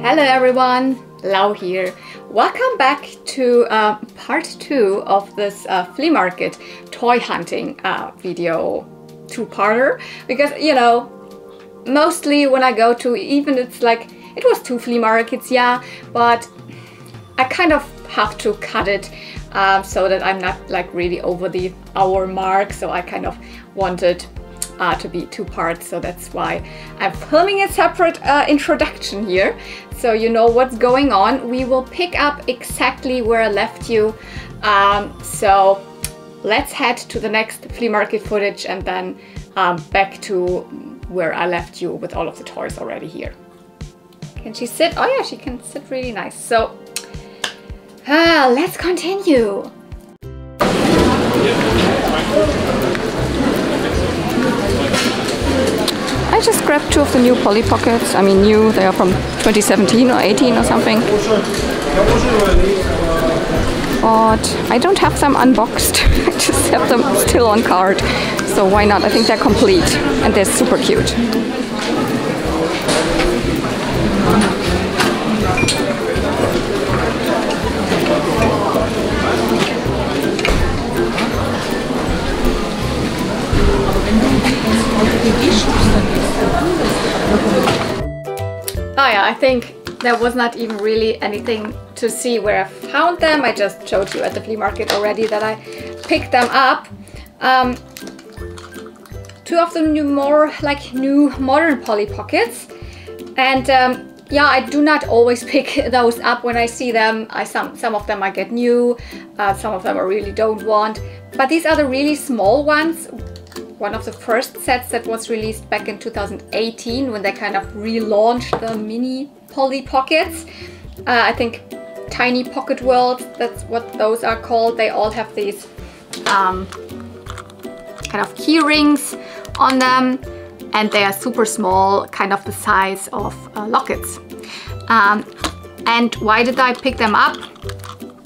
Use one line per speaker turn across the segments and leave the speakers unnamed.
Hello everyone, Lau here. Welcome back to part 2 of this flea market toy hunting video two-parter, because you know, mostly when I go to, even it's like, it was 2 flea markets, yeah, but I kind of have to cut it so that I'm not like really over the hour mark, so I kind of wanted to be 2 parts, so that's why I'm filming a separate introduction here, so you know what's going on. We will pick up exactly where I left you, so let's head to the next flea market footage and then back to where I left you with all of the toys already here. Can she sit? Oh yeah, she can sit really nice. So let's continue. I just grabbed 2 of the new Polly Pockets. I mean new, they are from 2017 or 18 or something. But I don't have them unboxed. I just have them still on card. So why not? I think they're complete and they're super cute. Oh yeah, I think there was not even really anything to see where I found them. I just showed you at the flea market already that I picked them up. 2 of them new modern Polly Pockets, and yeah, I do not always pick those up when I see them. Some of them I get new, some of them I really don't want, but these are the really small ones. One of the first sets that was released back in 2018 when they kind of relaunched the mini Polly Pockets. I think Tiny Pocket Worlds, that's what those are called. They all have these kind of key rings on them, and they are super small, kind of the size of lockets. And why did I pick them up?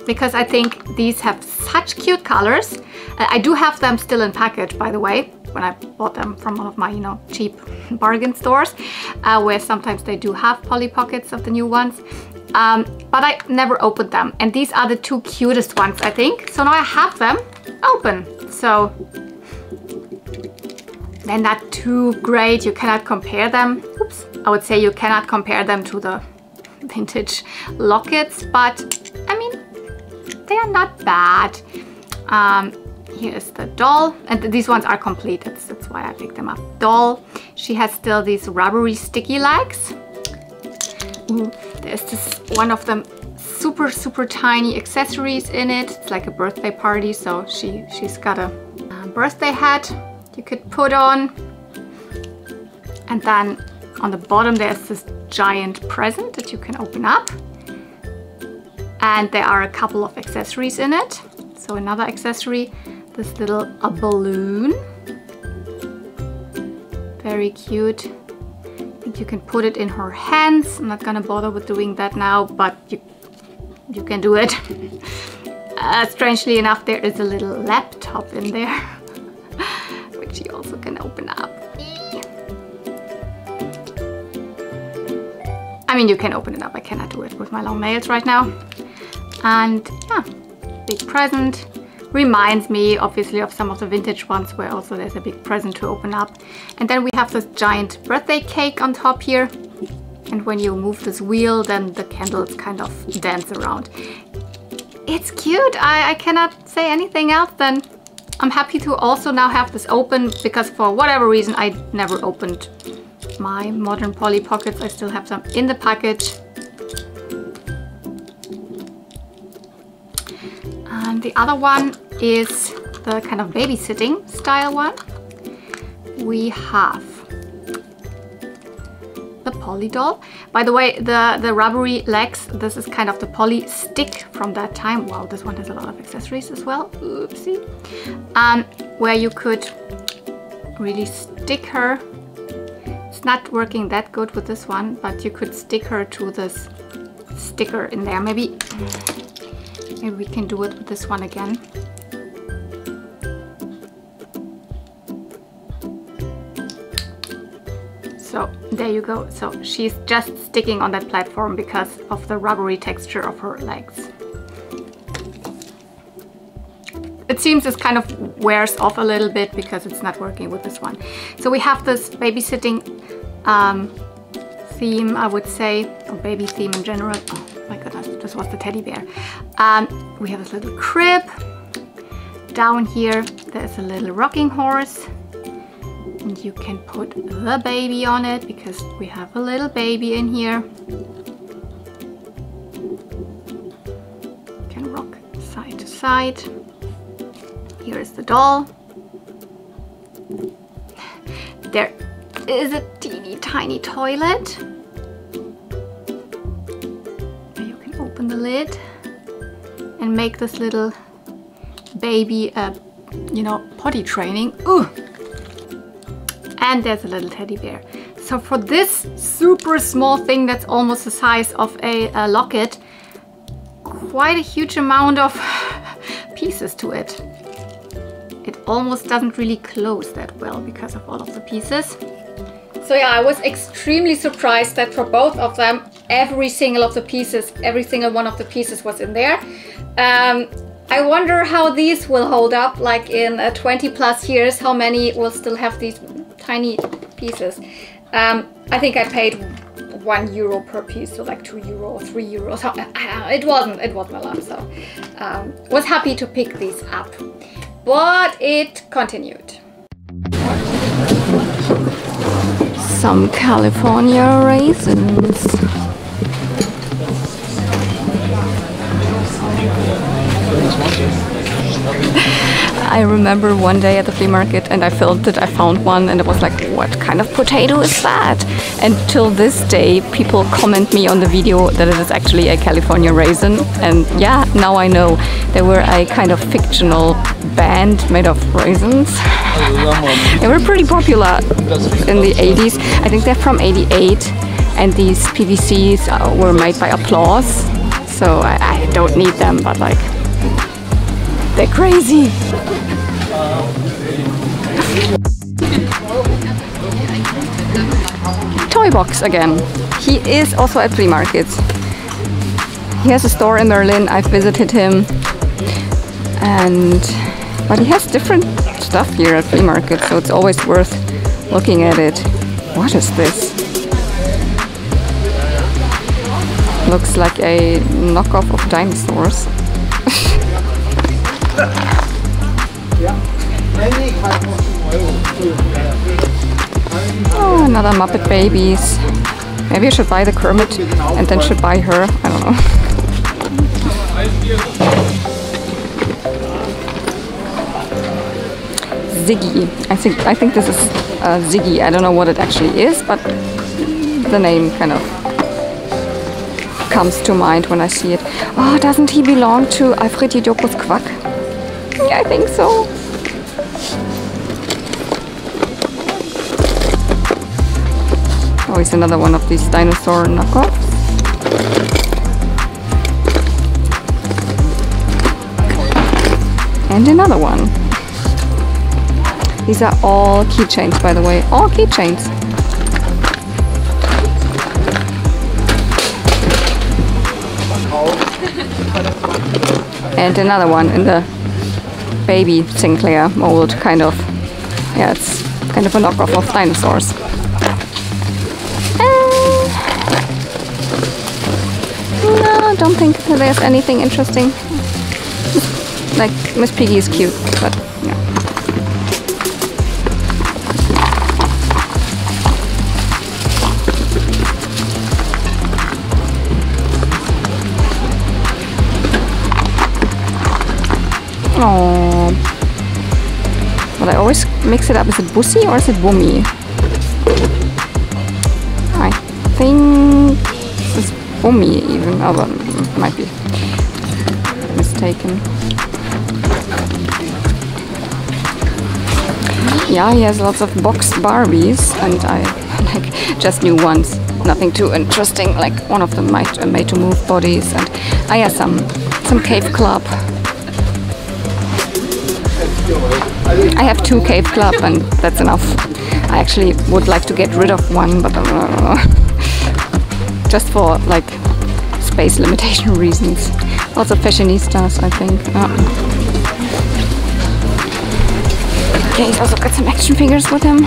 Because I think these have such cute colors. I do have them still in package, by the way, when I bought them from one of my, you know, cheap bargain stores, where sometimes they do have Polly Pockets of the new ones. But I never opened them. And these are the 2 cutest ones, I think. So now I have them open. So they're not too great. You cannot compare them. Oops. I would say you cannot compare them to the vintage lockets, but I mean, they are not bad. Here is the doll, and these ones are complete. That's why I picked them up. Doll, she has still these rubbery sticky legs. Ooh, there's this one of them super tiny accessories in it. It's like a birthday party, so she's got a birthday hat you could put on, and then on the bottom there's this giant present that you can open up, and there are a couple of accessories in it. So another accessory, this little balloon, very cute. I think you can put it in her hands. I'm not gonna bother with doing that now, but you can do it. Strangely enough, there is a little laptop in there, which you also can open up. I mean, you can open it up. I cannot do it with my long nails right now. And yeah, big present. Reminds me obviously of some of the vintage ones where also there's a big present to open up. And then we have this giant birthday cake on top here, and when you move this wheel then the candles kind of dance around. It's cute. I cannot say anything else than I'm happy to also now have this open, because for whatever reason I never opened my modern Polly Pockets. I still have them in the package. And the other one is the kind of babysitting style one. We have the Polly doll. By the way, the rubbery legs, this is kind of the Polly stick from that time. Wow, this one has a lot of accessories as well. Oopsie. Where you could really stick her. It's not working that good with this one, but you could stick her to this sticker in there. Maybe we can do it with this one again. So there you go. So she's just sticking on that platform because of the rubbery texture of her legs. It seems it kind of wears off a little bit because it's not working with this one. So we have this babysitting theme, I would say, or baby theme in general. Oh my goodness, this was the teddy bear. We have this little crib. Down here there's a little rocking horse. And you can put the baby on it because we have a little baby in here. You can rock side to side. Here is the doll. There is a teeny tiny toilet. You can open the lid and make this little baby, you know, potty training. Ooh. And there's a little teddy bear. So for this super small thing that's almost the size of a locket, quite a huge amount of pieces to it. It almost doesn't really close that well because of all of the pieces. So yeah, I was extremely surprised that for both of them, every single one of the pieces was in there. I wonder how these will hold up, like in 20 plus years, how many will still have these tiny pieces. I think I paid €1 per piece, so like €2 or €3. So, it wasn't a lot, so was happy to pick these up. But it continued. Some California raisins. I remember one day at the flea market and I filmed it, I found one and it was like, what kind of potato is that? And till this day people comment me on the video that it is actually a California raisin, and yeah, now I know. They were a kind of fictional band made of raisins. They were pretty popular in the 80s. I think they're from 88, and these PVCs were made by Applause, so I don't need them, but like, they're crazy. Toy box again. He is also at flea markets. He has a store in Berlin. I've visited him, but he has different stuff here at flea markets, so it's always worth looking at it. What is this? Looks like a knockoff of dinosaurs. Oh, another Muppet Babies. Maybe I should buy the Kermit and then should buy her. I don't know. Ziggy. I think this is Ziggy. I don't know what it actually is, but the name kind of comes to mind when I see it. Oh, doesn't he belong to Alfred Jokus Quack? Yeah, I think so. Oh, it's another one of these dinosaur knockoffs. And another one. These are all keychains, by the way. All keychains. And another one in the baby Sinclair mold, kind of. Yeah, it's kind of a knockoff of dinosaurs. No, I don't think there's anything interesting. Like, Miss Piggy is cute, but yeah. Oh, but I always mix it up. Is it Bussi or is it Bummi? I think this is Bummi even, oh, but might be mistaken. Yeah, he has lots of boxed Barbies, and I like just new ones. Nothing too interesting. Like one of them made to move bodies, and I have some Cave Club. I have 2 Cave Club and that's enough. I actually would like to get rid of one, but just for like space limitation reasons. Also fashionistas, I think. Okay, he's also got some action figures with him.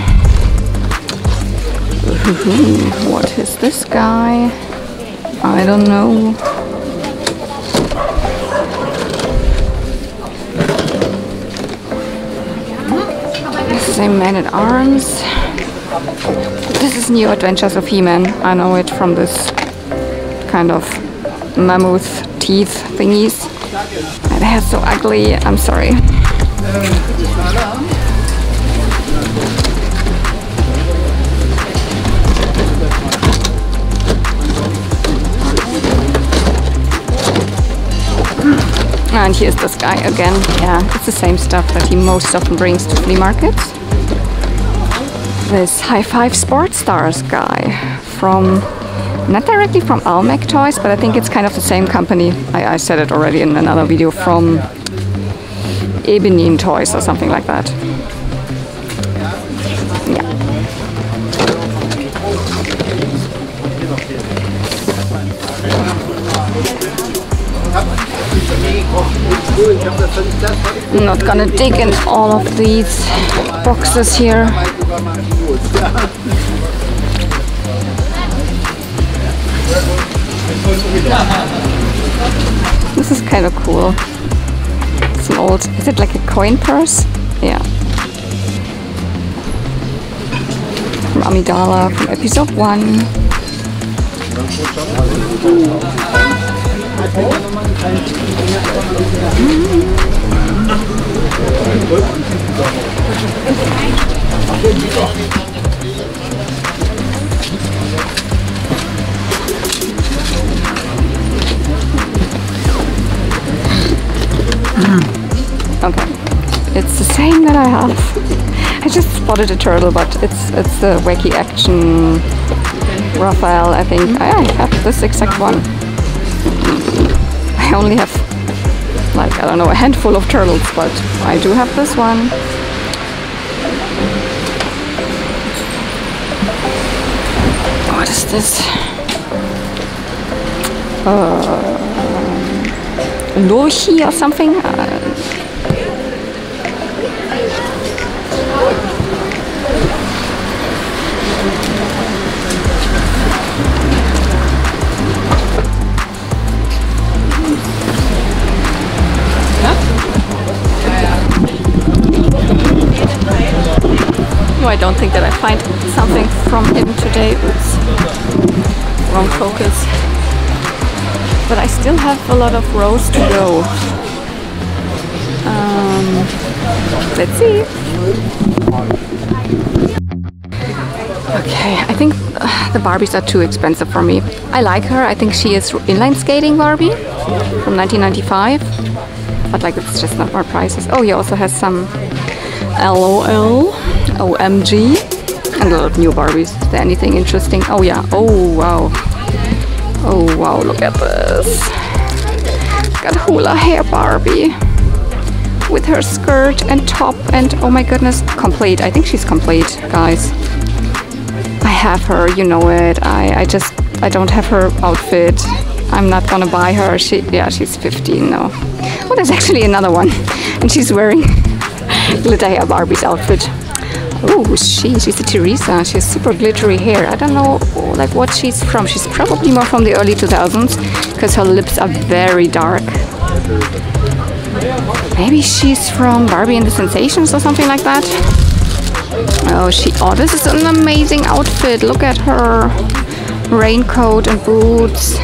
What is this guy? I don't know. This is a Man-at-Arms. This is New Adventures of He-Man. I know it from this kind of mammoth teeth thingies. My hair's so ugly, I'm sorry. And here's this guy again. Yeah, it's the same stuff that he most often brings to flea markets. This High Five Sports Stars guy from, not directly from Almec Toys, but I think it's kind of the same company. I said it already in another video, from Ebenin Toys or something like that. Yeah. I'm not gonna dig in all of these boxes here. This is kind of cool. It's an old, is it like a coin purse? Yeah. From Amidala, from episode 1. Okay, it's the same that I have. I just spotted a turtle, but it's the Wacky Action Raphael. I think I have this exact one. I only have, like, I don't know, a handful of turtles, but I do have this one. What is this? Lohi or something? No, I don't think that I find something from him today. Oops, wrong focus. But I still have a lot of rows to go. Let's see. Okay, I think the Barbies are too expensive for me. I like her. I think she is inline skating Barbie from 1995. But like, it's just not more prices. Oh, he also has some LOL, OMG, and a lot of new Barbies. Is there anything interesting? Oh yeah. Oh wow. Oh wow, look at this. Got hula hair Barbie with her skirt and top and, oh my goodness, complete. I think she's complete, guys. I have her, you know it. I don't have her outfit. I'm not gonna buy her. She's 15 now. Oh, there's actually another one. And she's wearing glitter hair Barbie's outfit. Oh, she's a Teresa. She has super glittery hair. I don't know like what she's from. She's probably more from the early 2000s because her lips are very dark. Maybe she's from Barbie and the Sensations or something like that. Oh, this is an amazing outfit. Look at her raincoat and boots.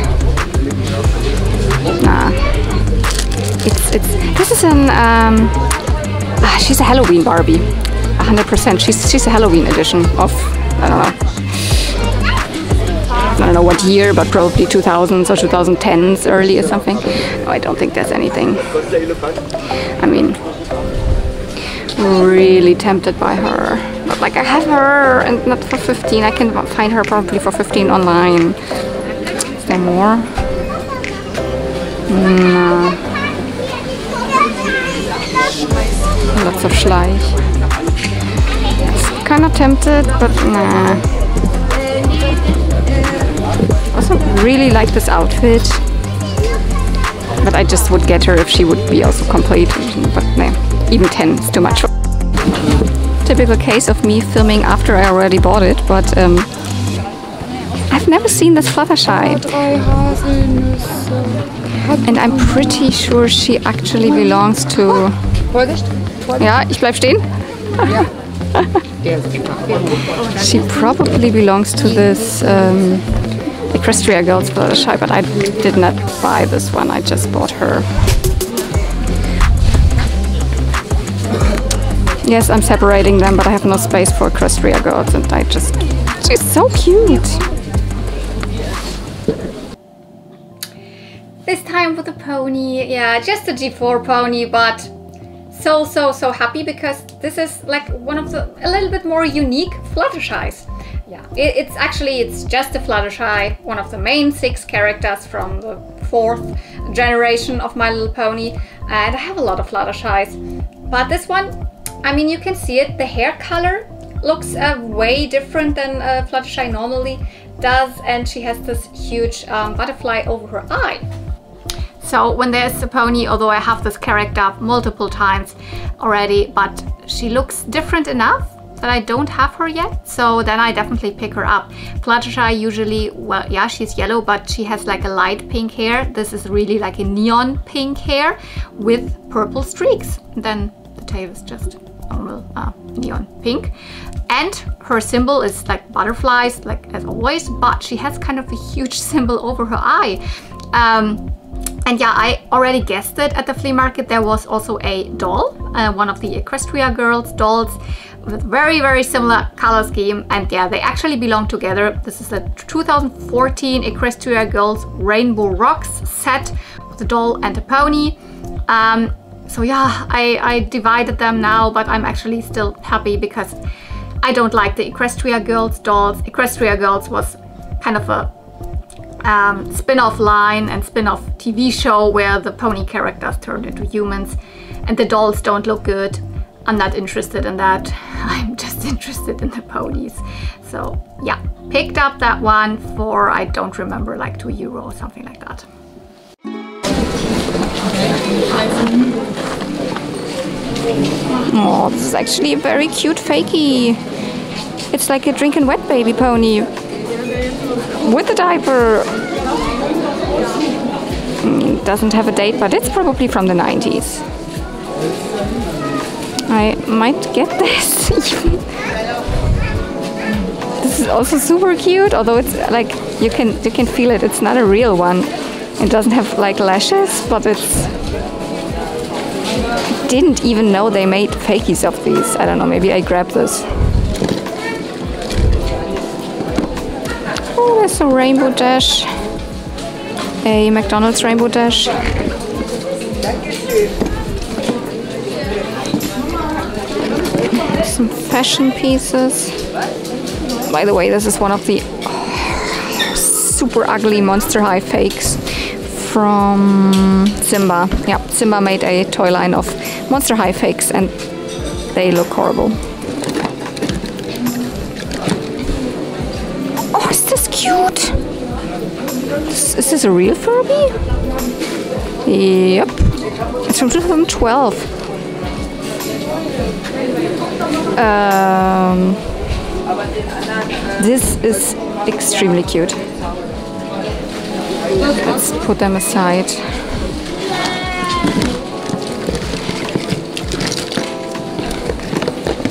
Nah, this is an she's a Halloween Barbie. 100%. She's a Halloween edition of, I don't know what year, but probably 2000s or 2010s early or something. No, I don't think there's anything. I mean, really tempted by her. But like, I have her and not for 15. I can find her probably for 15 online. Is there more? No. Lots of Schleich.
kind of tempted, but nah. Also really like this outfit, but I just would get her if she would be also complete, but nah, even 10 is too much. Typical case of me filming after I already bought it, but I've never seen this Fluttershy. And I'm pretty sure she actually belongs to... Ja, ich bleib stehen. She probably belongs to this Equestria Girls Fluttershy, but I did not buy this one, I just bought her. Yes, I'm separating them, but I have no space for Equestria Girls, and she's so cute.
This time with the pony, yeah, just a G4 pony, but so happy because this is like one of the a little bit more unique Fluttershys. Yeah, it's just a Fluttershy, one of the main 6 characters from the 4th generation of My Little Pony, and I have a lot of Fluttershys, but this one, I mean, you can see it, the hair color looks way different than Fluttershy normally does, and she has this huge butterfly over her eye. So when there's a pony, although I have this character multiple times already, but she looks different enough that I don't have her yet, so then I definitely pick her up. Fluttershy usually, well, yeah, she's yellow, but she has like a light pink hair. This is really like a neon pink hair with purple streaks. Then the tail is just normal neon pink. And her symbol is like butterflies, like as always, but she has kind of a huge symbol over her eye. And yeah, I already guessed it at the flea market. There was also a doll, one of the Equestria Girls dolls with very similar color scheme. And yeah, they actually belong together. This is a 2014 Equestria Girls Rainbow Rocks set with a doll and a pony. So yeah, I divided them now, but I'm actually still happy because I don't like the Equestria Girls dolls. Equestria Girls was kind of a spin-off line and spin-off TV show where the pony characters turned into humans, and the dolls don't look good. I'm not interested in that. I'm just interested in the ponies. So yeah, picked up that one for, I don't remember, like €2 or something like that.
Oh, this is actually a very cute fakie. It's like a drinking wet baby pony with a diaper. Doesn't have a date, but it's probably from the 90s. I might get this. This is also super cute, although it's like you can feel it. It's not a real one. It doesn't have like lashes, but it's. I didn't even know they made fakies of these. I don't know. Maybe I grabbed this. Oh, there's a Rainbow Dash. A McDonald's Rainbow Dash. Some fashion pieces. By the way, this is one of the super ugly Monster High fakes from Simba. Yeah, Simba made a toy line of Monster High fakes and they look horrible. Oh, is this cute? Is this a real Furby? Yep. It's from 2012. This is extremely cute. Let's put them aside.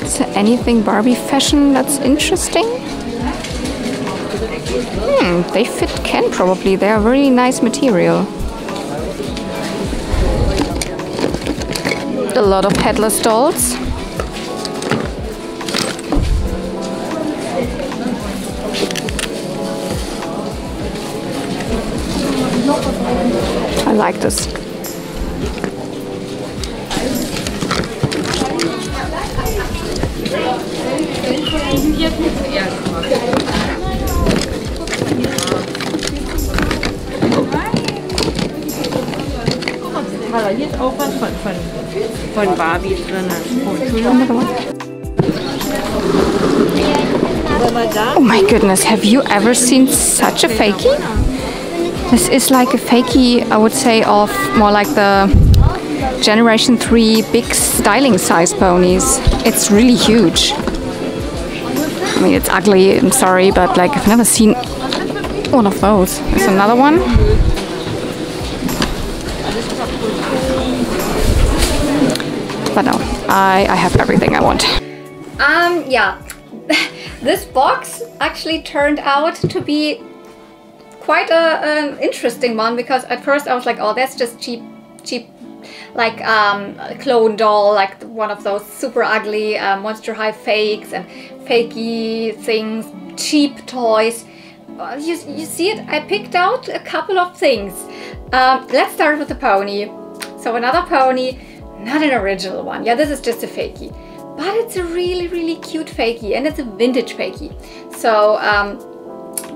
Is there anything Barbie fashion that's interesting? They fit Ken probably. They are very nice material. A lot of headless dolls. I like this.
Weil hier ist auch was von Barbie drin. Oh, Entschuldigung.
Oh my goodness, have you ever seen such a fakie? This is like a fakie, I would say, of more like the Generation 3 big styling size ponies. It's really huge. I mean, it's ugly, I'm sorry, but like I've never seen one of those. There's another one. But no, I have everything I want.
Yeah. This box actually turned out to be quite an interesting one, because at first I was like, oh, that's just cheap, like a clone doll, like one of those super ugly Monster High fakes and fakey things, cheap toys. You see it? I picked out a couple of things. Let's start with the pony. So another pony, not an original one. Yeah, this is just a fakie. But it's a really, really cute fakie, and it's a vintage fakie. So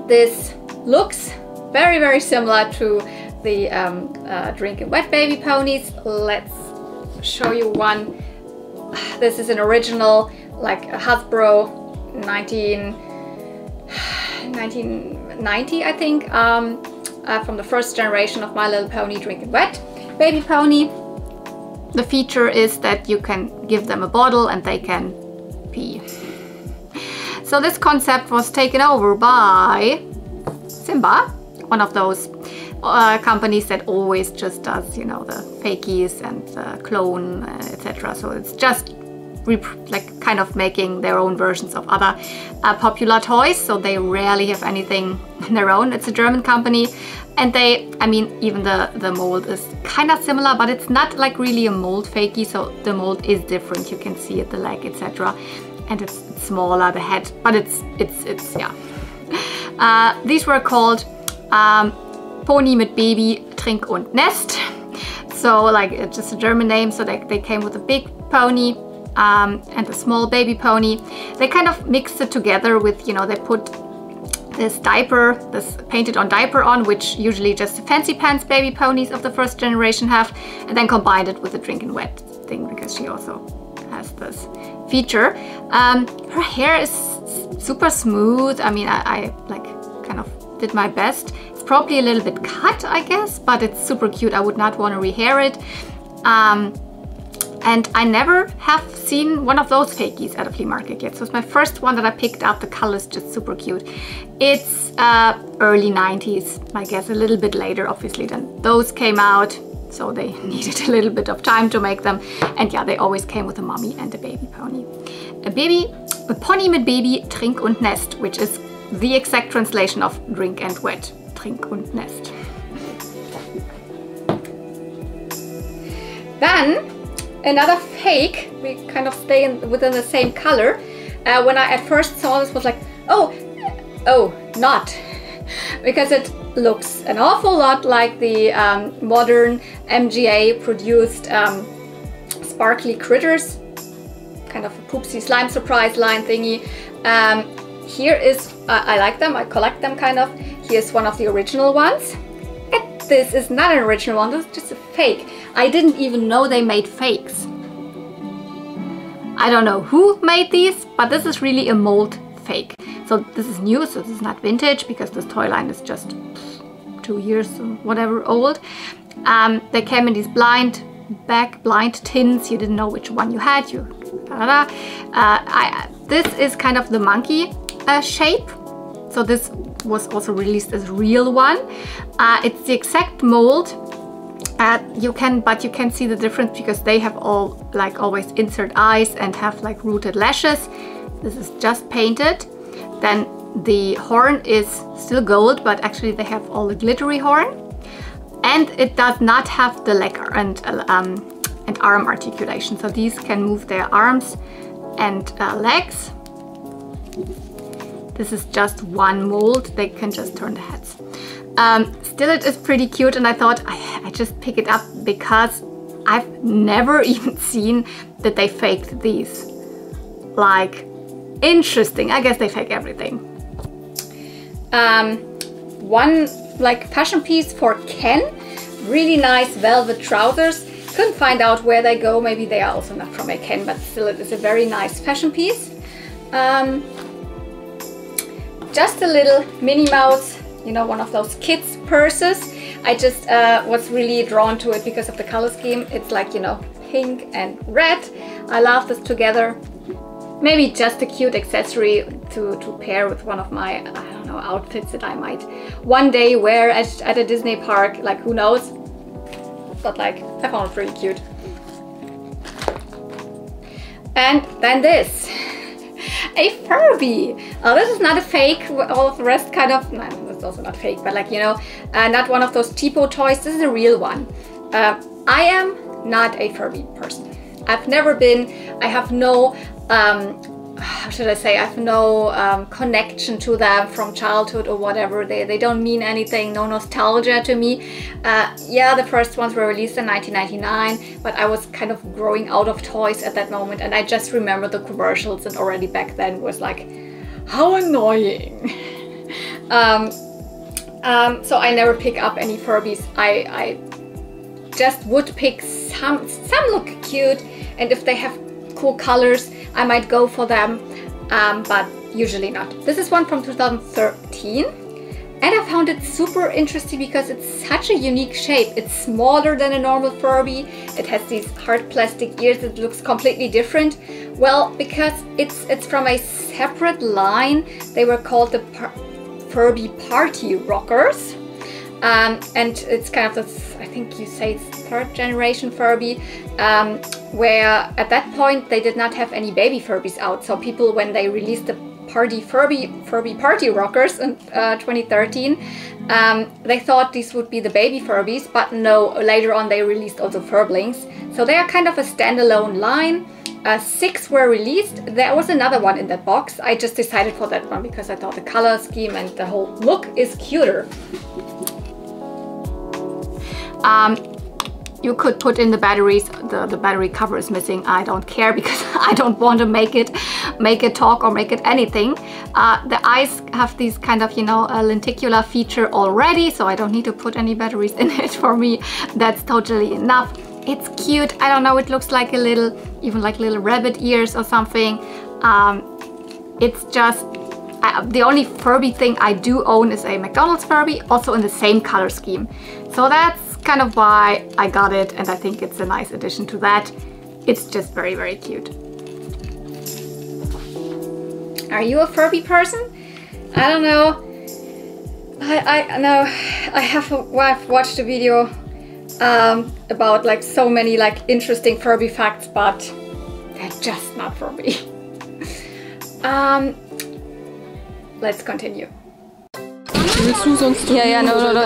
this looks very, very similar to the Drink and Wet baby ponies. Let's show you one. This is an original, like a Hasbro 1990, I think, from the first generation of My Little Pony Drink and Wet baby pony. The feature is that you can give them a bottle and they can pee. So this concept was taken over by Simba, one of those companies that always just does, you know, the fakies and the clone, etc. So it's just like kind of making their own versions of other popular toys. So they rarely have anything on their own. It's a German company. And they, I mean, even the mold is kind of similar, but it's not like really a mold fakie. So the mold is different. You can see it, the leg, etc. And it's smaller, the head, but it's yeah. These were called Pony mit Baby, Trink und Nest. So like it's just a German name. So they came with a big pony and a small baby pony. They kind of mixed it together with, you know, they put this diaper, this painted on diaper on, which usually just the fancy pants baby ponies of the first generation have, and then combined it with the Drink and Wet thing, because she also has this feature. Her hair is super smooth. I mean, I like kind of did my best. It's probably a little bit cut, I guess, but it's super cute. I would not want to rehair it. And I never have seen one of those fakies at a flea market yet. So it's my first one that I picked up. The color is just super cute. It's early 90s, I guess, a little bit later, obviously, than those came out. So they needed a little bit of time to make them. And yeah, they always came with a mommy and a baby pony. A Pony mit Baby, Trink und Nest, which is the exact translation of Drink and Wet, Trink und Nest. Then, another fake, we kind of stay within the same color. When I at first saw this, was like, oh, not. Because it looks an awful lot like the modern MGA produced sparkly critters, kind of a Poopsie Slime Surprise line thingy. Here is, I like them, I collect them kind of. Here's one of the original ones. And this is not an original one, this is just a fake. I didn't even know they made fakes. I don't know who made these, but this is really a mold fake. So this is new, so this is not vintage, because this toy line is just 2 years or whatever old. They came in these blind tins. You didn't know which one you had. This is kind of the monkey shape. So this was also released as a real one. It's the exact mold. You can see the difference, because they have all, like always, insert eyes and have like rooted lashes. This is just painted. Then the horn is still gold, but actually they have all the glittery horn. And it does not have the leg and arm articulation. So these can move their arms and legs. This is just one mold. They can just turn the heads. Still, it is pretty cute, and I thought I just pick it up because I've never even seen that they faked these. Like, interesting. I guess they fake everything. One like fashion piece for Ken. Really nice velvet trousers. Couldn't find out where they go. Maybe they are also not from a Ken, but still it is a very nice fashion piece. just a little Minnie Mouse, you know, one of those kids purses. I just was really drawn to it because of the color scheme. It's like, you know, pink and red. I love this together. Maybe just a cute accessory to pair with one of my, I don't know, outfits that I might one day wear at a Disney park, like who knows. But like, I found it really cute. And then this, a Furby. This is not a fake, all of the rest kind of, no, it's also not fake, but like, you know, not one of those cheapo toys. This is a real one. I am not a Furby person. I've never been. I have no, how should I say, I have no connection to them from childhood or whatever. They don't mean anything, no nostalgia to me. Yeah, the first ones were released in 1999, but I was kind of growing out of toys at that moment, and I just remember the commercials, and already back then was like, how annoying. So I never pick up any Furbies. I just would pick some look cute, and if they have cool colors, I might go for them, but usually not. This is one from 2013, and I found it super interesting because it's such a unique shape. It's smaller than a normal Furby. It has these hard plastic ears. It looks completely different. Well, because it's from a separate line. They were called the Furby Party Rockers. And it's kind of this, I think you say it's third generation Furby, where at that point they did not have any baby Furbies out. So people, when they released the Furby Party Rockers in 2013, they thought these would be the baby Furbies, but no, later on they released also Furblings. So they are kind of a standalone line. 6 were released. There was another one in that box. I just decided for that one because I thought the color scheme and the whole look is cuter. You could put in the batteries. The battery cover is missing. I don't care because I don't want to make it talk or make it anything. The eyes have these kind of, you know, a lenticular feature already, so I don't need to put any batteries in it. For me, that's totally enough. It's cute. I don't know, it looks like a little, even like little rabbit ears or something. It's just, the only Furby thing I do own is a McDonald's Furby, also in the same color scheme. So that's kind of why I got it, and I think it's a nice addition to that. It's just very, very cute. Are you a Furby person? I don't know. I know I have watched a video about like so many like interesting Furby facts, but they're just not for me. Let's continue.
Yeah, no,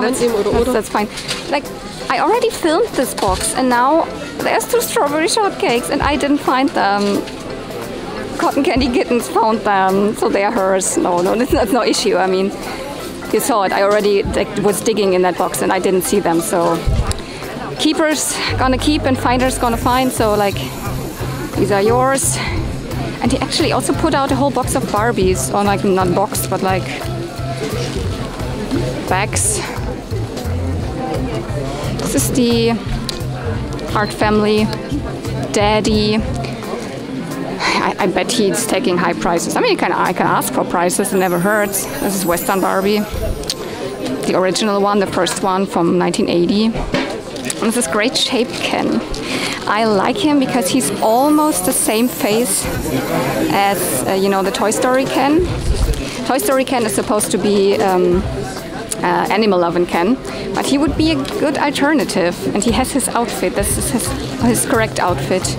that's fine. Like, I already filmed this box, and now there's 2 strawberry shortcakes, and I didn't find them. Cotton Candy Kittens found them, so they are hers. No, that's no issue. I mean, you saw it. I already was digging in that box, and I didn't see them. So keepers gonna keep, and finders gonna find. So like, these are yours. And he actually also put out a whole box of Barbies, or like not box, but like bags. This is the Art Family Daddy. I bet he's taking high prices. I mean, I can ask for prices, it never hurts. This is Western Barbie, the original one, the first one from 1980. And this is Great Shape Ken. I like him because he's almost the same face as, you know, the Toy Story Ken. Toy Story Ken is supposed to be Animal Lovin' Ken, but he would be a good alternative. And he has his outfit. This is his correct outfit.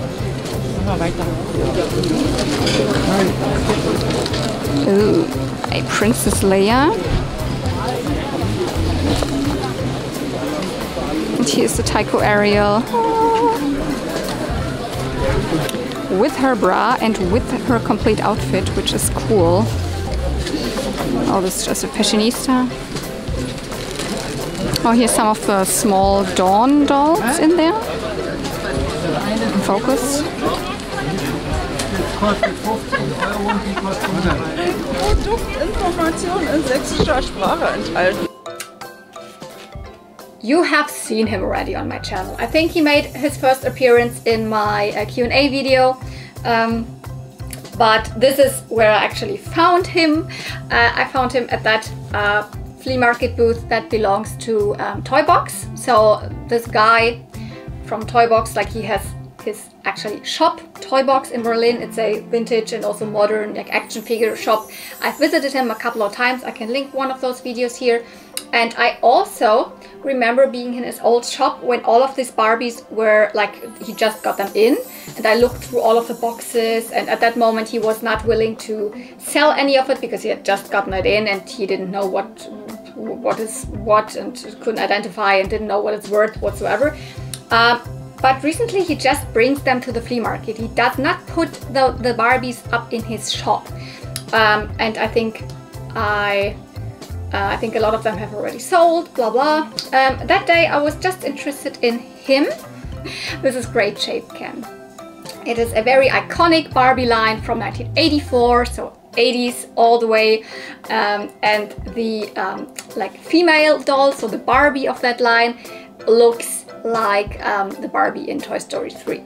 Ooh, a Princess Leia. And here's the Tycho Ariel. With her bra and with her complete outfit, which is cool. Oh, this is just a fashionista. Oh, here's some of the small Dawn dolls in there. Focus.
Produktinformation in sächsischer Sprache enthalten.
You have seen him already on my channel. I think he made his first appearance in my Q&A video. But this is where I actually found him. I found him at that flea market booth that belongs to Toy Box. So this guy from Toy Box, like he has his actually shop, Toy Box in Berlin. It's a vintage and also modern like action figure shop. I've visited him a couple of times. I can link one of those videos here. And I also remember being in his old shop when all of these Barbies were like, he just got them in, and I looked through all of the boxes, and at that moment he was not willing to sell any of it because he had just gotten it in and he didn't know what is what and couldn't identify and didn't know what it's worth whatsoever. But recently he just brings them to the flea market. He does not put the Barbies up in his shop. And I think a lot of them have already sold, blah blah. That day I was just interested in him. This is Great Shape Ken. It is a very iconic Barbie line from 1984, so 80s all the way. And the like female doll, so the Barbie of that line, looks like the Barbie in Toy Story 3.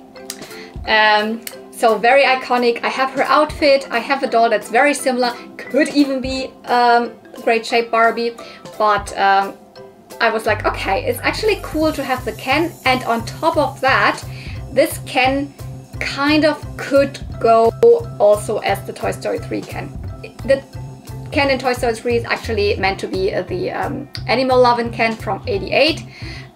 So very iconic. I have her outfit. I have a doll that's very similar. Could even be Great Shape Barbie, but I was like, okay, it's actually cool to have the Ken, and on top of that, this Ken kind of could go also as the Toy Story 3 Ken. The Ken in Toy Story 3 is actually meant to be the Animal Lovin' Ken from '88,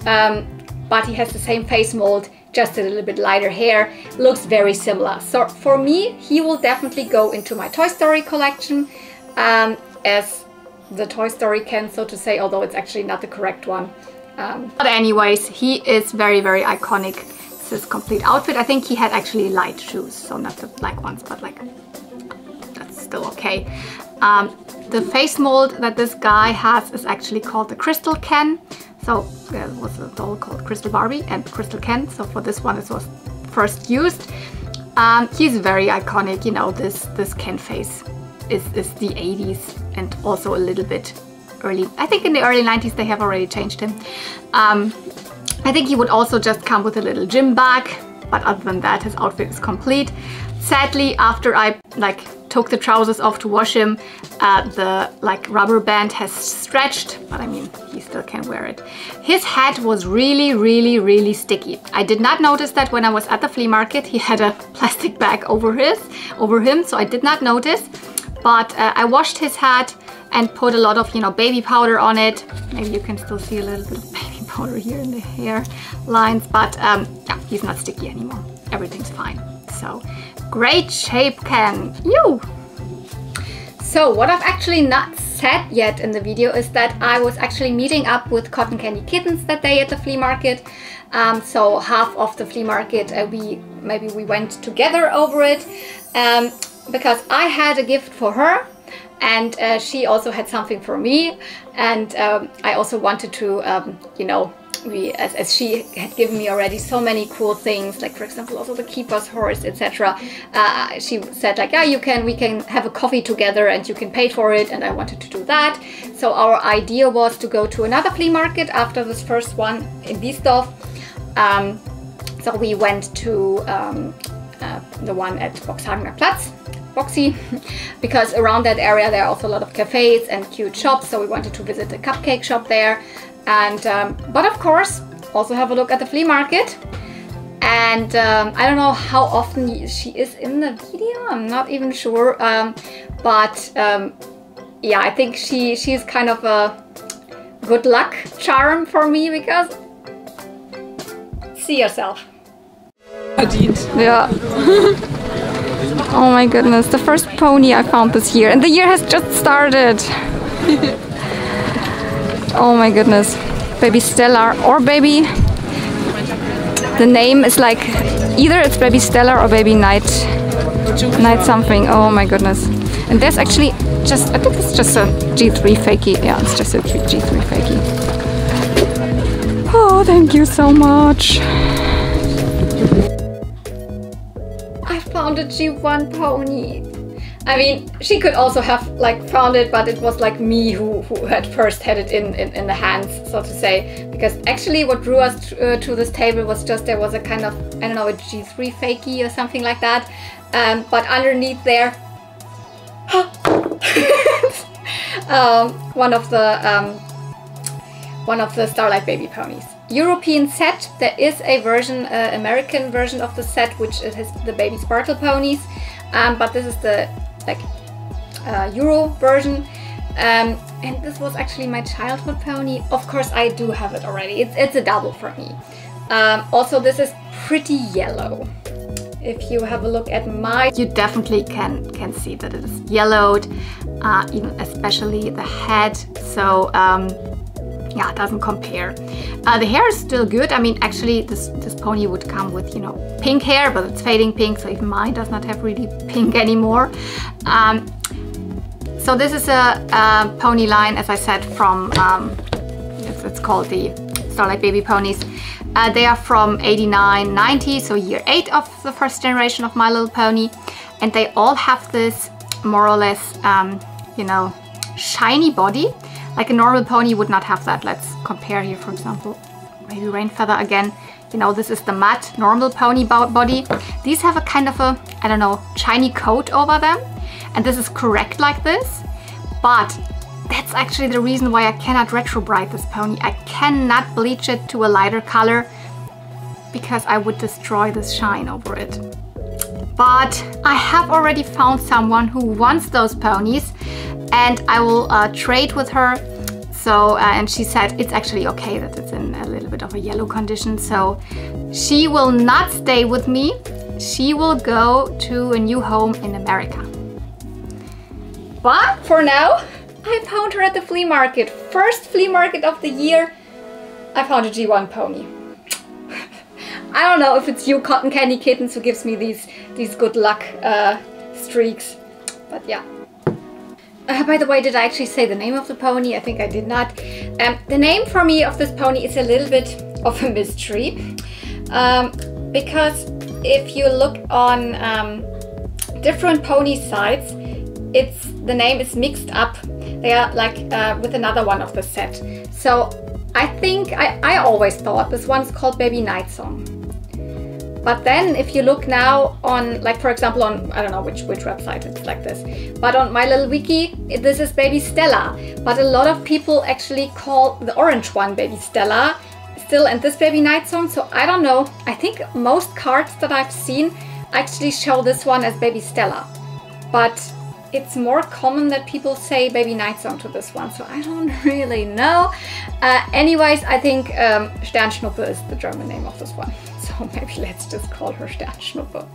but he has the same face mold, just a little bit lighter hair, looks very similar. So for me, he will definitely go into my Toy Story collection as the Toy Story Ken, so to say, although it's actually not the correct one. But anyways, he is very, very iconic. It's his complete outfit. I think he had actually light shoes, so not the black ones, but like, that's still okay. The face mold that this guy has is actually called the Crystal Ken. So there was a doll called Crystal Barbie and Crystal Ken. So for this one, it was first used. He's very iconic, you know, this Ken face is the 80s and also a little bit early. I think in the early 90s they have already changed him. I think he would also just come with a little gym bag, but other than that, his outfit is complete. Sadly, after I took the trousers off to wash him, the rubber band has stretched, but I mean, he still can wear it. His hat was really, really, really sticky. I did not notice that when I was at the flea market. He had a plastic bag over him, so I did not notice. But I washed his hat and put a lot of, you know, baby powder on it. Maybe you can still see a little bit of baby powder here in the hair lines, but yeah, he's not sticky anymore. Everything's fine. So, Great Shape Ken. You. So what I've actually not said yet in the video is that I was actually meeting up with Cotton Candy Kittens that day at the flea market. So half of the flea market, maybe we went together over it, because I had a gift for her, and she also had something for me, and I also wanted to, you know, as she had given me already so many cool things, like for example also the keeper's horse, etc. She said like, yeah, we can have a coffee together and you can pay for it, and I wanted to do that. So our idea was to go to another flea market after this first one in Wiesdorf. So we went to the one at Boxhagener Platz, Boxy, because around that area there are also a lot of cafes and cute shops, so we wanted to visit the cupcake shop there. And but of course also have a look at the flea market. And I don't know how often she is in the video, I'm not even sure, but yeah, I think she's kind of a good luck charm for me, because see yourself.
Yeah. Oh my goodness, the first pony I found this year, and the year has just started. Oh my goodness, Baby Stella or Baby, the name is like, either it's Baby Stella or Baby Night something. Oh my goodness. And there's actually just, I think it's just a G3 fakie. Yeah, it's just a G3 fakie. Oh, thank you so much.
I found a G1 pony. I mean, she could also have like found it, but it was like me who had first had it in the hands, so to say, because actually what drew us to this table was just there was a kind of, I don't know, a G3 fakie or something like that, but underneath there one of the Starlight baby ponies. European set, there is a version, American version of the set, which it has the baby Sparkle ponies, but this is the like Euro version, and this was actually my childhood pony. Of course I do have it already, it's a double for me. Also this is pretty yellow. If you have a look at mine, you definitely can see that it is yellowed, even especially the head, so yeah, it doesn't compare. The hair is still good. I mean, actually this pony would come with, you know, pink hair, but it's fading pink, so even mine does not have really pink anymore. So this is a pony line, as I said, from, it's called the Starlight Baby Ponies. They are from 89, 90, so year 8 of the first generation of My Little Pony. And they all have this more or less, you know, shiny body. Like a normal pony would not have that. Let's compare here, for example, maybe Rain Feather again. You know, this is the matte normal pony body. These have a kind of a, I don't know, shiny coat over them. And this is correct like this. But that's actually the reason why I cannot retro bright this pony. I cannot bleach it to a lighter color because I would destroy this shine over it. But I have already found someone who wants those ponies, and I will trade with her. So, and she said it's actually okay that it's in a little bit of a yellow condition. So she will not stay with me. She will go to a new home in America. But for now, I found her at the flea market. First flea market of the year. I found a G1 pony. I don't know if it's you, Cotton Candy Kittens, who gives me these good luck streaks, but yeah. By the way, did I actually say the name of the pony? I think I did not. The name for me of this pony is a little bit of a mystery, because if you look on different pony sites, the name is mixed up. They are like with another one of the set. So I think I always thought this one's called Baby Night Song. But then if you look now on, like for example on, I don't know which website it's like this, but on My Little Wiki, this is Baby Stella. But a lot of people actually call the orange one Baby Stella still, and this Baby Night Song. So I don't know, I think most cards that I've seen actually show this one as Baby Stella. But it's more common that people say Baby Night Song to this one, so I don't really know. Anyways, I think Sternschnuppe is the German name of this one. So maybe let's just call her Sternschnuppe.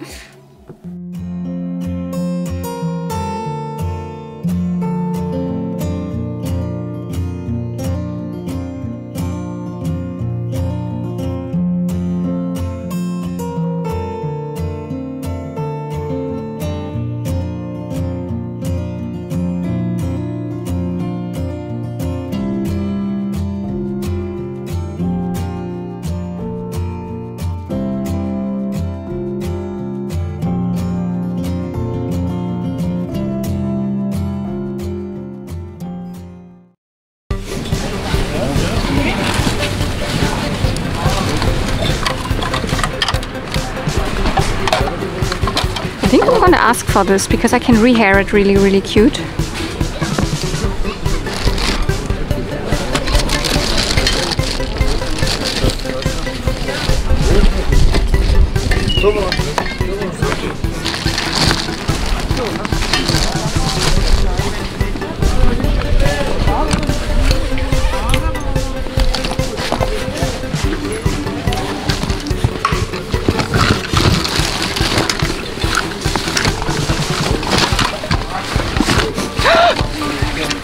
I think I'm gonna ask for this because I can rehair it really, really cute.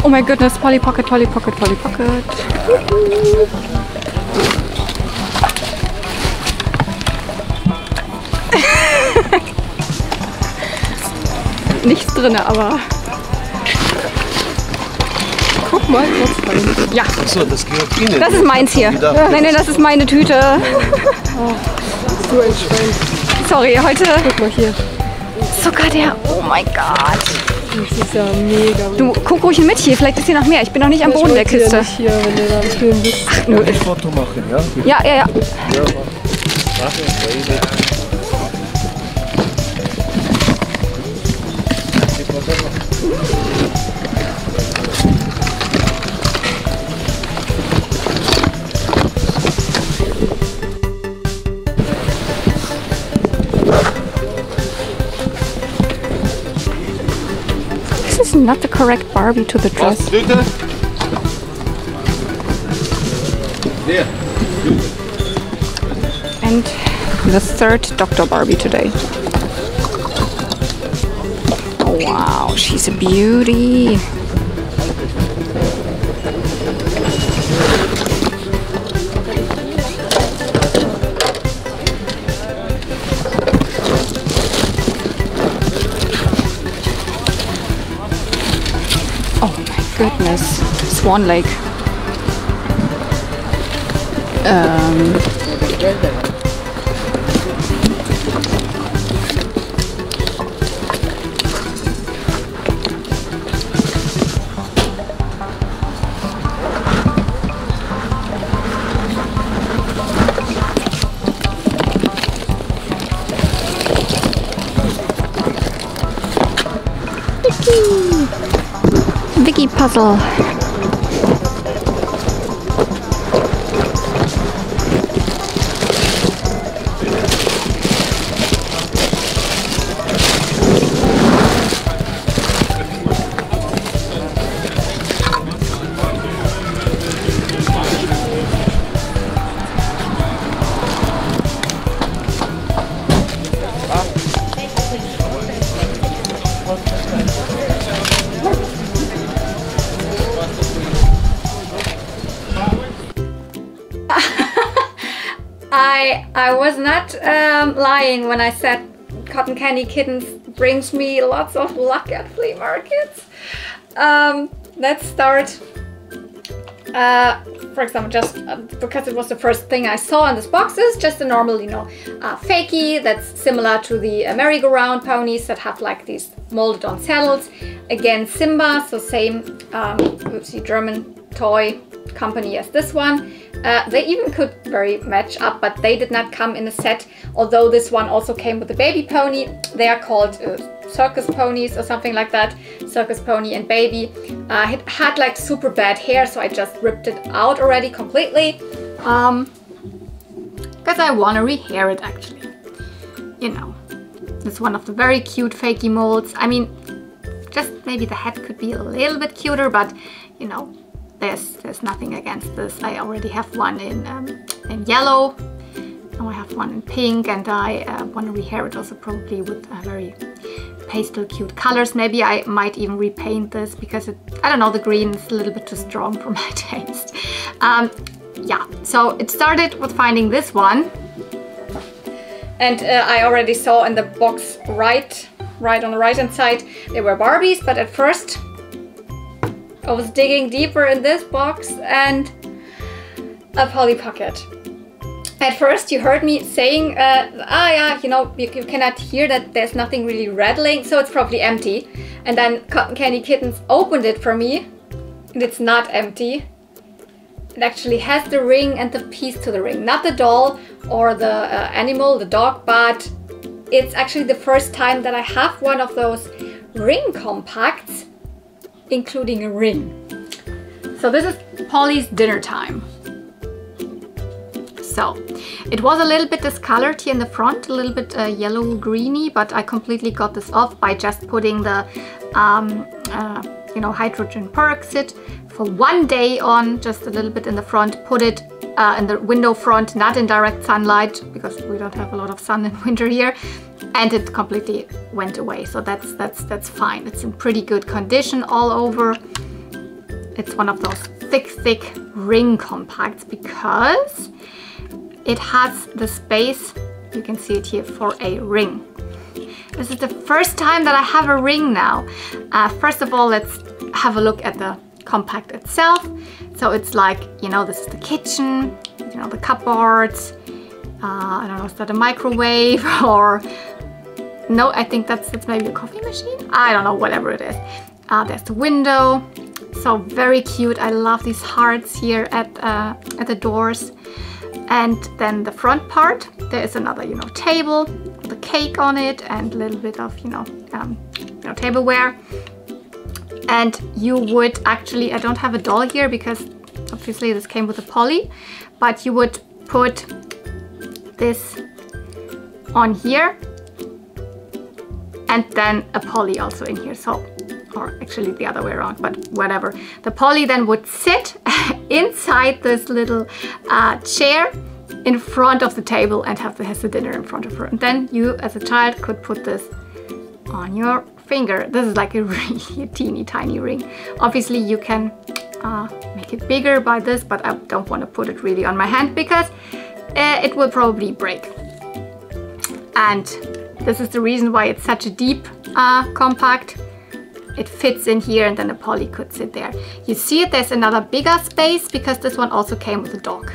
Oh my goodness, Polly Pocket, Polly Pocket, Polly Pocket. Nichts drin, aber... Guck mal, kurz rein. Ja.
Achso, das gehört Ihnen.
Das ist meins hier. Nein, nein, das ist meine Tüte.
Oh, du ein Schwein.
Sorry, heute...
Guck mal hier.
Sogar der... Oh mein Gott.
Das ist ja mega.
Du, guck ruhig mit hier, vielleicht ist hier noch mehr. Ich bin noch nicht am Boden der Kiste.
Nicht hier, wenn du da am Film bist.
Ach, nur.
Ein Foto machen, ja?
Ja, ja, ja. This is not the correct Barbie to the dress.
Was, bitte? There.
And the third Dr. Barbie today. Oh wow, she's a beauty. Oh my goodness, Swan Lake. Vicky puzzle.
I was not lying when I said Cotton Candy Kittens brings me lots of luck at flea markets. Let's start, for example, just because it was the first thing I saw in this box, is just a normal, you know, fakie that's similar to the merry-go-round ponies that have like these molded on saddles. Again, Simba, so same oopsie, German toy company as this one. They even could very match up, but they did not come in a set, although this one also came with a baby pony. They are called circus ponies or something like that. Circus pony and baby. It had like super bad hair, so I just ripped it out already completely. Because I want to rehair it actually. You know, it's one of the very cute fakie molds. I mean, just maybe the head could be a little bit cuter, but you know, there's nothing against this. I already have one in yellow. Now I have one in pink, and I want to rehair it also probably with very pastel cute colors. Maybe I might even repaint this because I don't know, the green is a little bit too strong for my taste. Yeah, so it started with finding this one, and I already saw in the box right on the right hand side they were Barbies, but at first I was digging deeper in this box and a Polly Pocket. At first you heard me saying, yeah, you know, you cannot hear that there's nothing really rattling, so it's probably empty. And then Cotton Candy Kittens opened it for me, and it's not empty. It actually has the ring and the piece to the ring. Not the doll or the animal, the dog, but it's actually the first time that I have one of those ring compacts, including a ring. So this is Polly's dinner time. So it was a little bit discolored here in the front, a little bit yellow greeny, but I completely got this off by just putting the you know, hydrogen peroxide for 1 day on, just a little bit in the front, put it in the window front, not in direct sunlight because we don't have a lot of sun in winter here, and it completely went away. So that's fine. It's in pretty good condition all over. It's one of those thick ring compacts because it has the space, you can see it here, for a ring. This is the first time that I have a ring now. First of all, let's have a look at the compact itself. So it's like, you know, this is the kitchen, you know, the cupboards. I don't know, is that a microwave or no, I think that's maybe a coffee machine. I don't know, whatever it is. There's the window. So very cute. I love these hearts here at the doors. And then the front part, there is another, you know, table with a cake on it and a little bit of, you know, tableware. And you would actually, I don't have a doll here because obviously this came with a Polly, but you would put this on here and then a Polly also in here. So, or actually the other way around, but whatever. The Polly then would sit inside this little chair in front of the table and has the dinner in front of her. And then you as a child could put this on your finger. This is like a really teeny tiny ring. Obviously you can make it bigger by this, but I don't want to put it really on my hand because it will probably break. And this is the reason why it's such a deep compact. It fits in here and then a Polly could sit there. You see it, there's another bigger space because this one also came with a dog.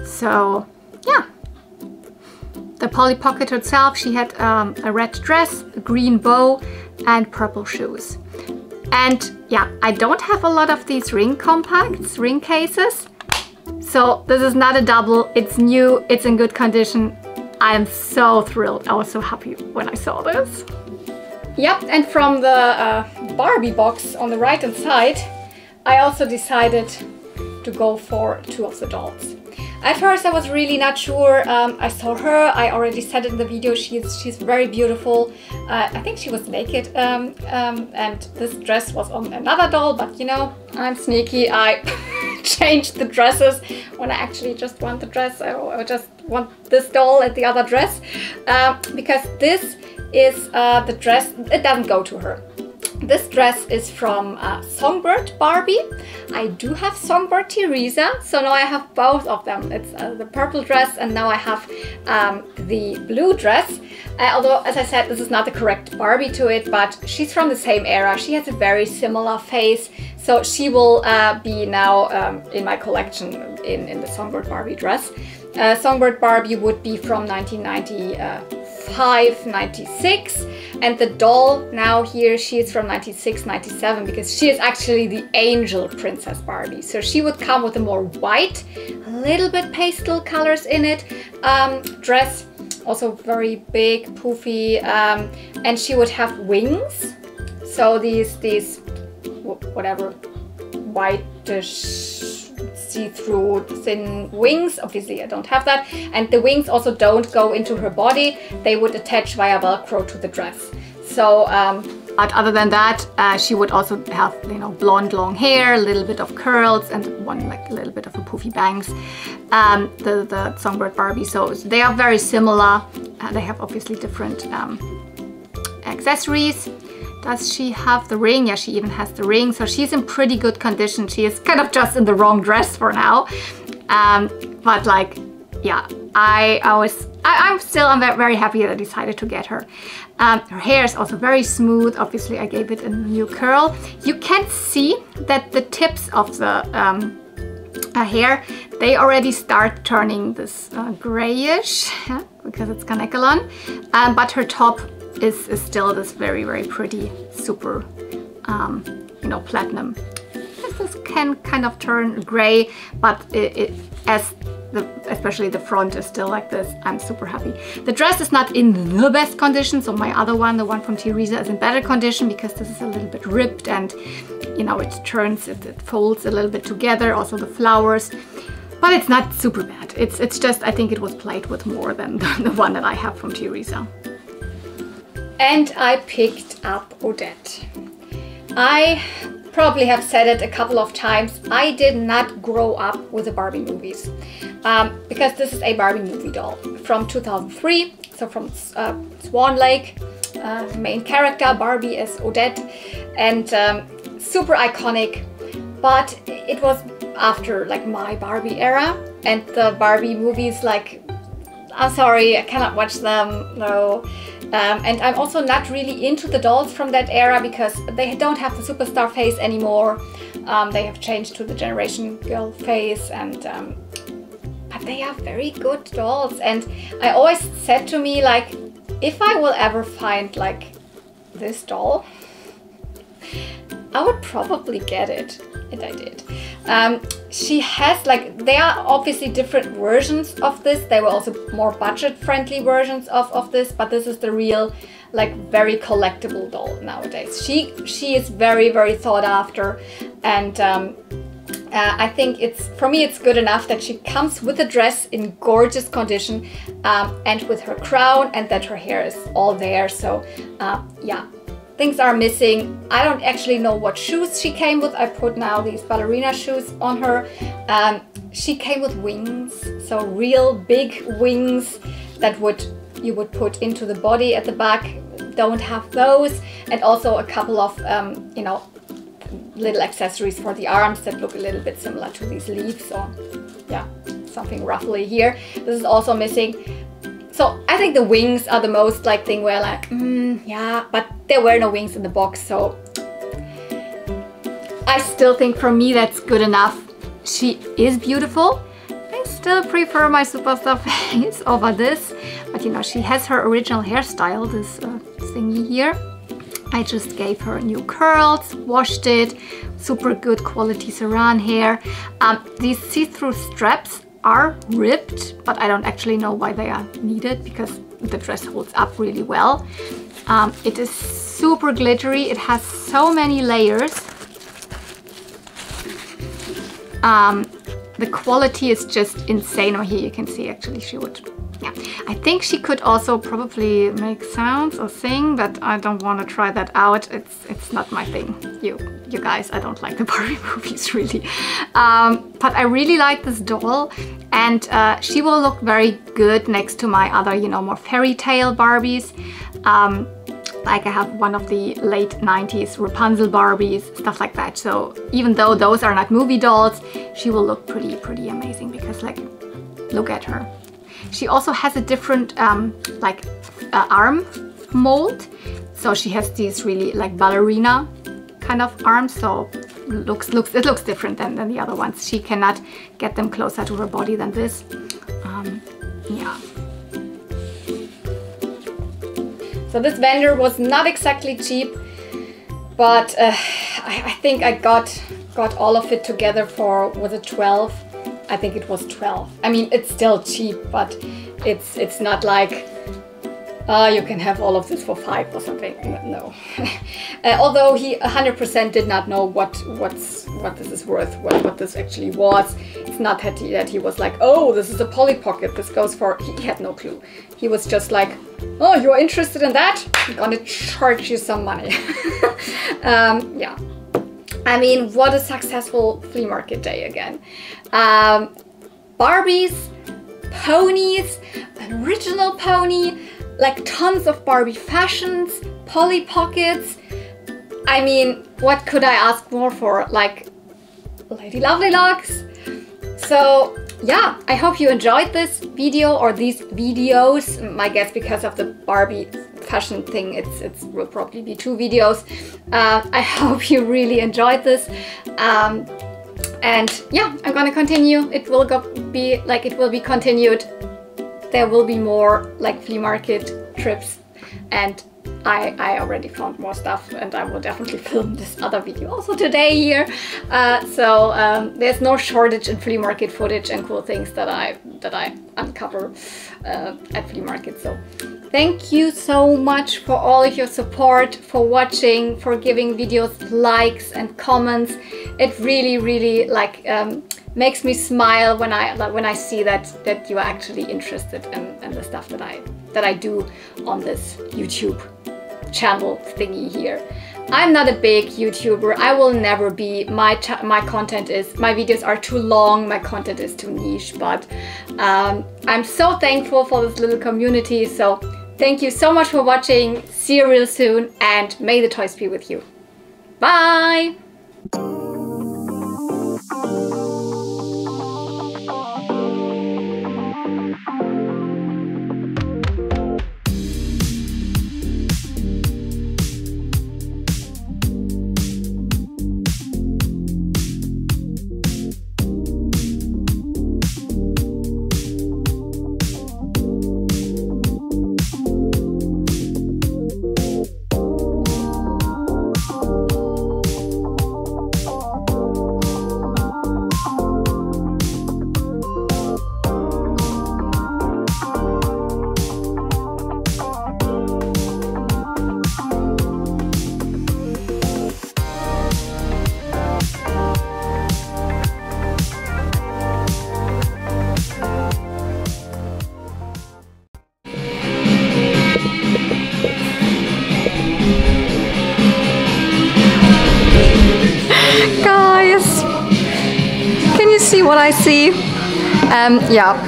So yeah. The Polly Pocket herself, she had a red dress, a green bow and purple shoes. And yeah, I don't have a lot of these ring compacts, ring cases. So this is not a double, it's new, it's in good condition. I am so thrilled. I was so happy when I saw this. Yep, and from the Barbie box on the right hand side, I also decided to go for two of the dolls. At first I was really not sure. I saw her, I already said it in the video, she's very beautiful. I think she was naked and this dress was on another doll, but you know, I'm sneaky. I changed the dresses when I actually just want the dress. I just want this doll and the other dress because this is the dress, it doesn't go to her. This dress is from Songbird Barbie. I do have Songbird Teresa, so now I have both of them. It's the purple dress and now I have the blue dress. Although, as I said, this is not the correct Barbie to it, but she's from the same era. She has a very similar face, so she will be now in my collection in the Songbird Barbie dress. Songbird Barbie would be from 1995, 96, and the doll now here, she is from 96, 97 because she is actually the Angel Princess Barbie. So she would come with a more white, a little bit pastel colors in it, dress, also very big, poofy, and she would have wings. So these whatever whitish see-through thin wings. Obviously I don't have that, and the wings also don't go into her body, they would attach via Velcro to the dress. So but other than that, she would also have, you know, blonde long hair, a little bit of curls and one like a little bit of a poofy bangs, the Songbird Barbie. So they are very similar. They have obviously different accessories. Does she have the ring? Yeah, she even has the ring. So she's in pretty good condition. She is kind of just in the wrong dress for now. But like, yeah, I'm very happy that I decided to get her. Her hair is also very smooth. Obviously, I gave it a new curl. You can see that the tips of the hair, they already start turning this grayish because it's Kanekalon. But her top is still this very, very pretty, super, you know, platinum. This can kind of turn gray, but especially the front is still like this. I'm super happy. The dress is not in the best condition, so my other one, the one from Teresa, is in better condition because this is a little bit ripped and, you know, it turns, it folds a little bit together, also the flowers. But it's not super bad. It's just, I think it was played with more than the one that I have from Teresa. And I picked up Odette. I probably have said it a couple of times, I did not grow up with the Barbie movies because this is a Barbie movie doll from 2003, so from Swan Lake. Main character Barbie is Odette, and super iconic, but it was after like my Barbie era, and the Barbie movies, like, I'm sorry, I cannot watch them, no. And I'm also not really into the dolls from that era because they don't have the superstar face anymore. They have changed to the generation girl face, and but they are very good dolls. And I always said to me, like, if I will ever find like this doll, I would probably get it. And I did. She has like, there are obviously different versions of this. There were also more budget-friendly versions of this, but this is the real, like, very collectible doll nowadays. She is very, very sought after, and I think for me it's good enough that she comes with a dress in gorgeous condition, and with her crown, and that her hair is all there. So yeah. Things are missing. I don't actually know what shoes she came with. I put now these ballerina shoes on her. She came with wings, so real big wings that you would put into the body at the back. Don't have those. And also a couple of, you know, little accessories for the arms that look a little bit similar to these leaves. So yeah, something ruffly here. This is also missing. So I think the wings are the most like thing where like, yeah, but there were no wings in the box, so I still think for me that's good enough. She is beautiful. I still prefer my superstar face over this, but you know, she has her original hairstyle, this thingy here. I just gave her new curls, washed it, super good quality Saran hair. These see-through straps are ripped, but I don't actually know why they are needed because the dress holds up really well. It is super glittery. It has so many layers. The quality is just insane. Oh, here you can see actually she would, yeah. I think she could also probably make sounds or sing, but I don't want to try that out. It's not my thing. You guys, I don't like the Barbie movies really. But I really like this doll, and she will look very good next to my other, you know, more fairy tale Barbies. Like I have one of the late 90s Rapunzel Barbies, stuff like that. So even though those are not movie dolls, she will look pretty amazing because, like, look at her. She also has a different like arm mold. So she has these really like ballerina kind of arms. So it looks different than the other ones. She cannot get them closer to her body than this. Yeah. So this vendor was not exactly cheap, but I think I got all of it together for, was it 12? I think it was 12. I mean, it's still cheap, but it's not like you can have all of this for 5 or something. No. Although he 100% did not know what this is worth, what this actually was. It's not that he was like, oh, this is a Polly Pocket, this goes for, he had no clue. He was just like, oh, you're interested in that? I'm gonna charge you some money. Yeah. I mean, what a successful flea market day again. Barbies, ponies, an original pony, like tons of Barbie fashions, Polly Pockets. I mean, what could I ask more for? Like, Lady Lovely Locks. So yeah, I hope you enjoyed this video or these videos. My guess, because of the Barbie fashion thing, it will probably be 2 videos. I hope you really enjoyed this. And yeah, I'm gonna continue. It will be continued. There will be more like flea market trips, and I already found more stuff, and I will definitely film this other video also today here. So there's no shortage in flea market footage and cool things that I uncover at flea market. So thank you so much for all of your support, for watching, for giving videos likes and comments. It really like makes me smile when I see that you are actually interested in the stuff that I do on this YouTube channel thingy here. I'm not a big YouTuber. I will never be. My videos are too long. My content is too niche. But I'm so thankful for this little community. So thank you so much for watching. See you real soon, and may the toys be with you. Bye.
see. Yeah,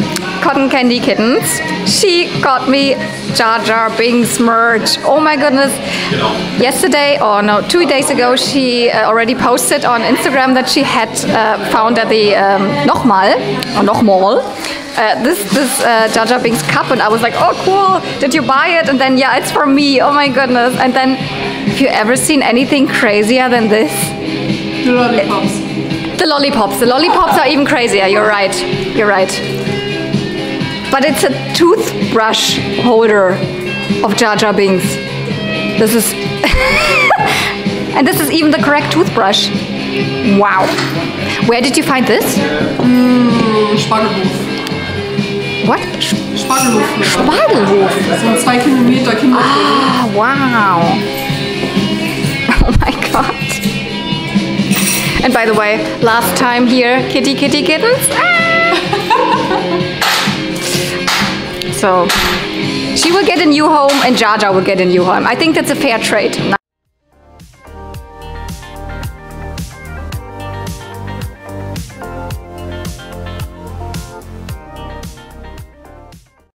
Cotton Candy Kittens. She got me Jar Jar Binks merch. Oh my goodness. Yesterday, or no, 2 days ago, she already posted on Instagram that she had found at the nochmal this Jar Jar Binks cup, and I was like, oh cool, did you buy it? And then yeah, it's for me. Oh my goodness. And then, have you ever seen anything crazier than this?
The lollipops.
The lollipops. The lollipops are even crazier. You're right. You're right. But it's a toothbrush holder of Jar Jar Binks. This is... and this is even the correct toothbrush. Wow. Where did you find this?
Spargelhof.
What?
Spargelhof.
Spargelhof.
Das sind 2 Kilometer Kindergarten.
Ah, wow. Oh my god. And by the way, last time here, kitty kittens. So, she will get a new home and Jar Jar will get a new home. I think that's a fair trade.